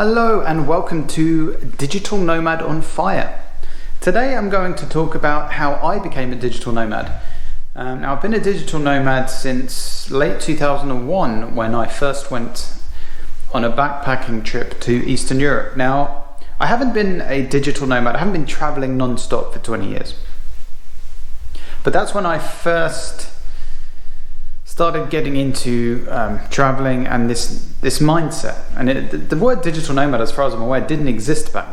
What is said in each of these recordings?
Hello and welcome to Digital Nomad on Fire. Today I'm going to talk about how I became a digital nomad. Now I've been a digital nomad since late 2001 when I first went on a backpacking trip to Eastern Europe. Now I haven't been a digital nomad, I haven't been traveling non-stop for 20 years. But that's when I first started getting into traveling and this mindset. And the word digital nomad, as far as I'm aware, didn't exist back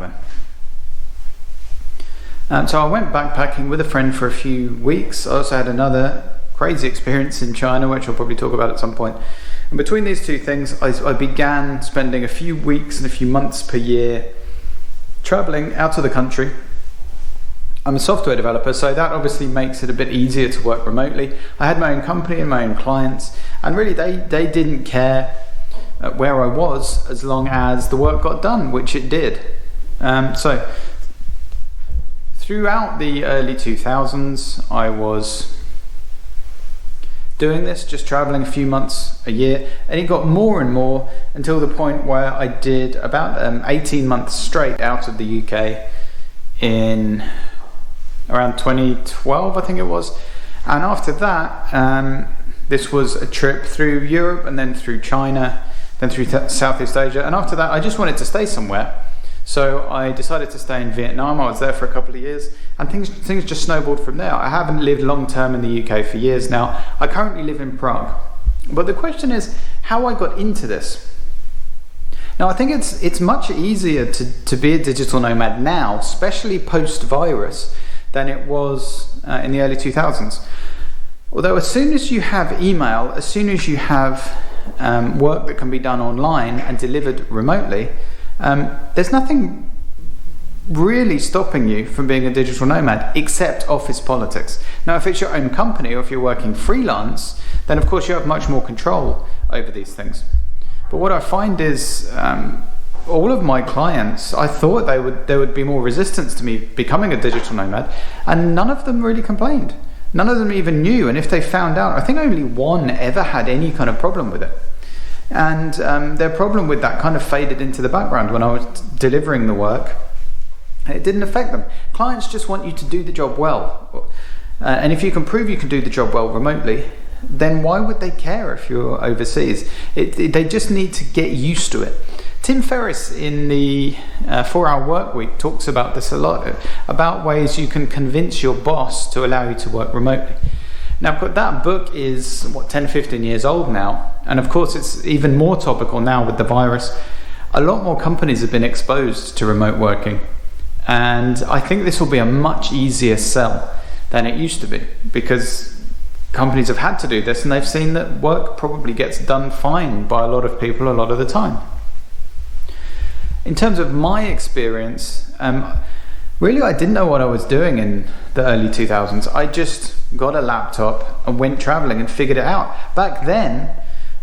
then. So I went backpacking with a friend for a few weeks. I also had another crazy experience in China, which I'll probably talk about at some point. And between these two things, I began spending a few weeks and a few months per year traveling out of the country. I'm a software developer, so that obviously makes it a bit easier to work remotely. I had my own company and my own clients, and really they didn't care where I was as long as the work got done, which it did. So throughout the early 2000s, I was doing this, just traveling a few months a year, and it got more and more until the point where I did about 18 months straight out of the UK in around 2012, I think it was. And after that, this was a trip through Europe and then through China, then through Southeast Asia. And after that, I just wanted to stay somewhere. So I decided to stay in Vietnam. I was there for a couple of years and things just snowballed from there. I haven't lived long term in the UK for years now. I currently live in Prague. But the question is how I got into this. Now I think it's much easier to be a digital nomad now, especially post-virus, than it was in the early 2000s. Although as soon as you have email, as soon as you have work that can be done online and delivered remotely, there's nothing really stopping you from being a digital nomad except office politics. Now if it's your own company or if you're working freelance, then of course you have much more control over these things. But what I find is all of my clients, I thought there would be more resistance to me becoming a digital nomad, and none of them really complained. None of them even knew, and if they found out, I think only one ever had any kind of problem with it. And their problem with that kind of faded into the background when I was delivering the work. It didn't affect them. Clients just want you to do the job well. And if you can prove you can do the job well remotely, then why would they care if you're overseas? They just need to get used to it. Tim Ferriss in the 4-Hour Workweek talks about this a lot, about ways you can convince your boss to allow you to work remotely. Now that book is 10-15 years old now, and of course it's even more topical now with the virus. A lot more companies have been exposed to remote working, and I think this will be a much easier sell than it used to be, because companies have had to do this and they've seen that work probably gets done fine by a lot of people a lot of the time. In terms of my experience, really I didn't know what I was doing in the early 2000s. I just got a laptop and went traveling and figured it out. Back then,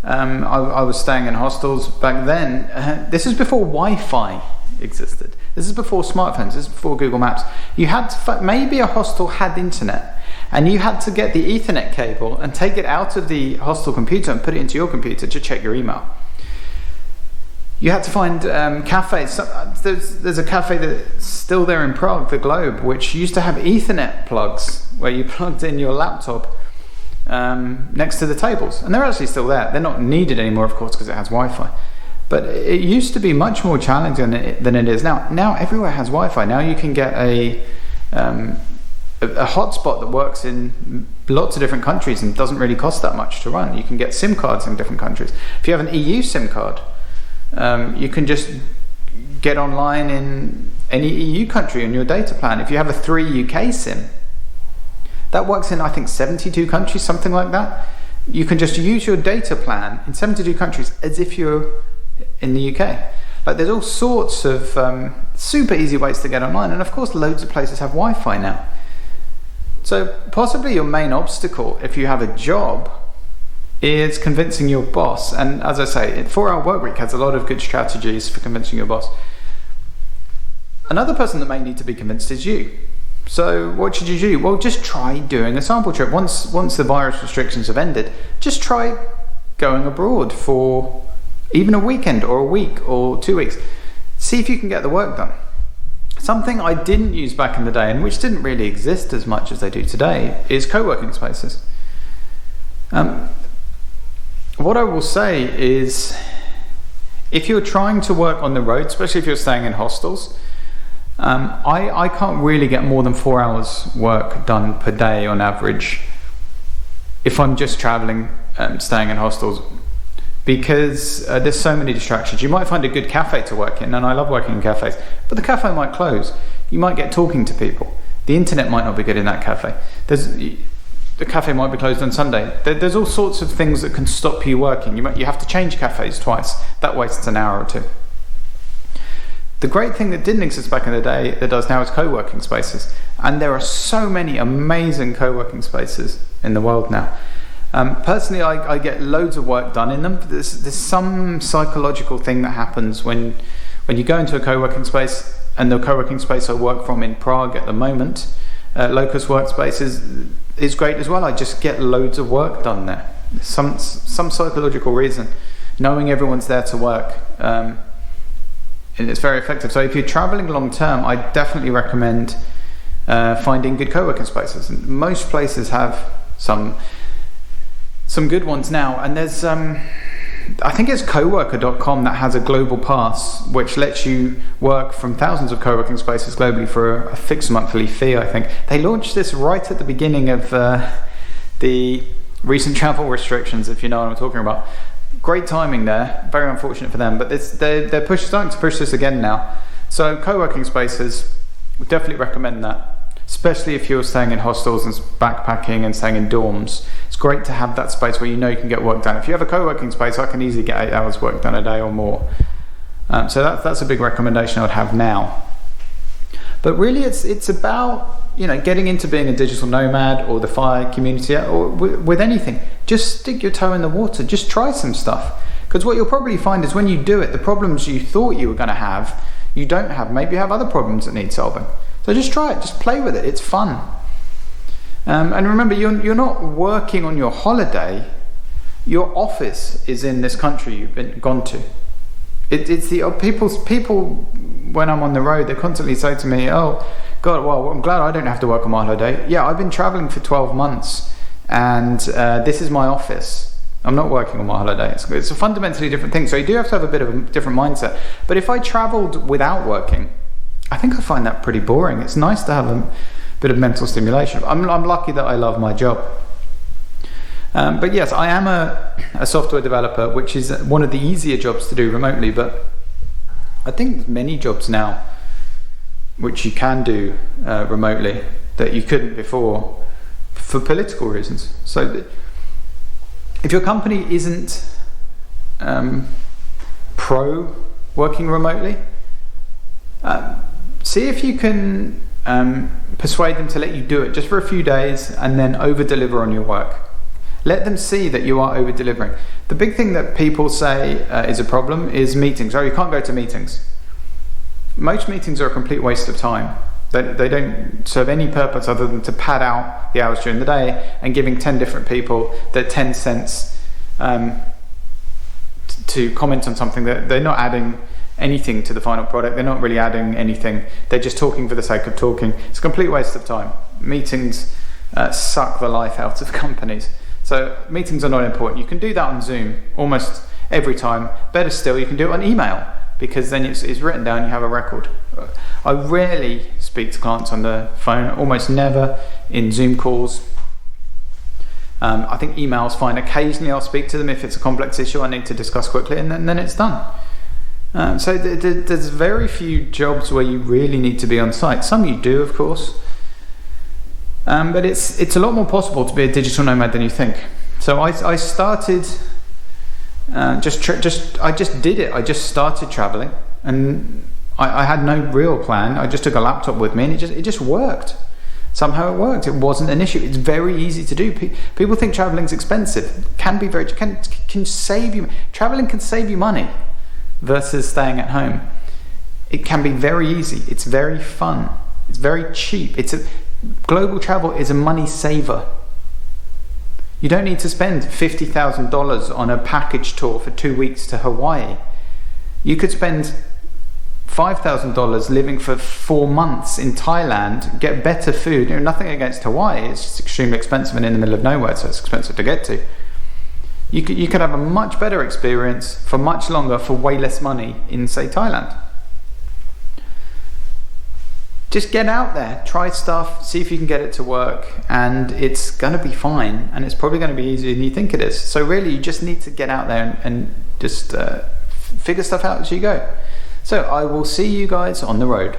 I was staying in hostels. Back then, this is before Wi-Fi existed. This is before smartphones, this is before Google Maps. You had to, maybe a hostel had internet, and you had to get the Ethernet cable and take it out of the hostel computer and put it into your computer to check your email. You had to find cafes. There's a cafe that's still there in Prague, the Globe, which used to have Ethernet plugs where you plugged in your laptop next to the tables. And they're actually still there. They're not needed anymore, of course, because it has Wi-Fi. But it used to be much more challenging than it is now. Now everywhere has Wi-Fi. Now you can get a hotspot that works in lots of different countries and doesn't really cost that much to run. You can get SIM cards in different countries. If you have an EU SIM card, you can just get online in any EU country on your data plan. If you have a 3 UK SIM, that works in I think 72 countries, something like that. You can just use your data plan in 72 countries as if you're in the UK. Like there's all sorts of super easy ways to get online, and of course loads of places have Wi-Fi now. So possibly your main obstacle if you have a job is convincing your boss. And as I say, 4-Hour Workweek has a lot of good strategies for convincing your boss. Another person that may need to be convinced is you. So what should you do? Well, just try doing a sample trip. Once the virus restrictions have ended, just try going abroad for even a weekend or a week or 2 weeks. see if you can get the work done. Something I didn't use back in the day, and which didn't really exist as much as they do today, is co-working spaces. What I will say is, if you're trying to work on the road, especially if you're staying in hostels, I can't really get more than 4 hours work done per day on average if I'm just traveling, staying in hostels, because there's so many distractions. You might find a good cafe to work in, and I love working in cafes, but the cafe might close. You might get talking to people. The internet might not be good in that cafe. The cafe might be closed on Sunday. There's all sorts of things that can stop you working. You have to change cafes twice. That wastes an hour or two. The great thing that didn't exist back in the day that does now is co-working spaces. And there are so many amazing co-working spaces in the world now. Personally, I get loads of work done in them. There's some psychological thing that happens when you go into a co-working space, and the co-working space I work from in Prague at the moment, Locus Workspace is great as well. I just get loads of work done there. Some psychological reason. Knowing everyone's there to work, and it's very effective. So if you're traveling long term, I definitely recommend finding good co-working spaces. And most places have some good ones now, and there's I think it's coworkercom that has a global pass which lets you work from thousands of co-working spaces globally for a fixed monthly fee. I think they launched this right at the beginning of the recent travel restrictions, if you know what I'm talking about. Great timing there, very unfortunate for them, but they're starting to push this again now. So co-working spaces, would definitely recommend that, especially if you're staying in hostels and backpacking and staying in dorms. It's great to have that space where you know you can get work done. If you have a co-working space, I can easily get 8 hours work done a day or more. So that's a big recommendation I would have now. But really, it's about getting into being a digital nomad or the FIRE community, or with anything. Just stick your toe in the water. Just try some stuff. Because what you'll probably find is when you do it, the problems you thought you were going to have, you don't have. Maybe you have other problems that need solving. So just try it, just play with it, it's fun. And remember, you're not working on your holiday, your office is in this country you've gone to. It's the people, when I'm on the road, they constantly say to me, oh, God, well, I'm glad I don't have to work on my holiday. Yeah, I've been traveling for 12 months, and this is my office. I'm not working on my holiday. It's a fundamentally different thing, so you do have to have a bit of a different mindset. But if I traveled without working, I think I find that pretty boring. It's nice to have a bit of mental stimulation. I'm lucky that I love my job. But yes, I am a software developer, which is one of the easier jobs to do remotely. But I think there's many jobs now which you can do remotely that you couldn't before for political reasons. So if your company isn't pro working remotely, see if you can persuade them to let you do it just for a few days and then over-deliver on your work. Let them see that you are over-delivering. The big thing that people say is a problem is meetings. Oh, you can't go to meetings. Most meetings are a complete waste of time. They don't serve any purpose other than to pad out the hours during the day and giving 10 different people their 10 cents to comment on something that they're not adding anything to the final product. They're not really adding anything. They're just talking for the sake of talking. It's a complete waste of time. Meetings suck the life out of companies. So meetings are not important. You can do that on Zoom almost every time. Better still, you can do it on email, because then it's written down, you have a record. I rarely speak to clients on the phone, almost never in Zoom calls. I think email's fine. Occasionally I'll speak to them if it's a complex issue I need to discuss quickly, and then it's done. So there's very few jobs where you really need to be on site. Some you do, of course, but it's a lot more possible to be a digital nomad than you think. So I started I just did it. I just started traveling, and I had no real plan. I just took a laptop with me, and it just worked. Somehow it worked. It wasn't an issue. It's very easy to do. People think traveling's expensive. Can save you. Travelling can save you money versus staying at home. It can be very easy. It's very fun. It's very cheap. Global travel is a money saver. You don't need to spend $50,000 on a package tour for 2 weeks to Hawaii. You could spend $5,000 living for 4 months in Thailand, get better food. Nothing against Hawaii, it's just extremely expensive and in the middle of nowhere, so it's expensive to get to. You could have a much better experience for much longer for way less money in, say, Thailand. Just get out there, try stuff, see if you can get it to work, and it's going to be fine, and it's probably going to be easier than you think it is. So really, you just need to get out there and just figure stuff out as you go. So I will see you guys on the road.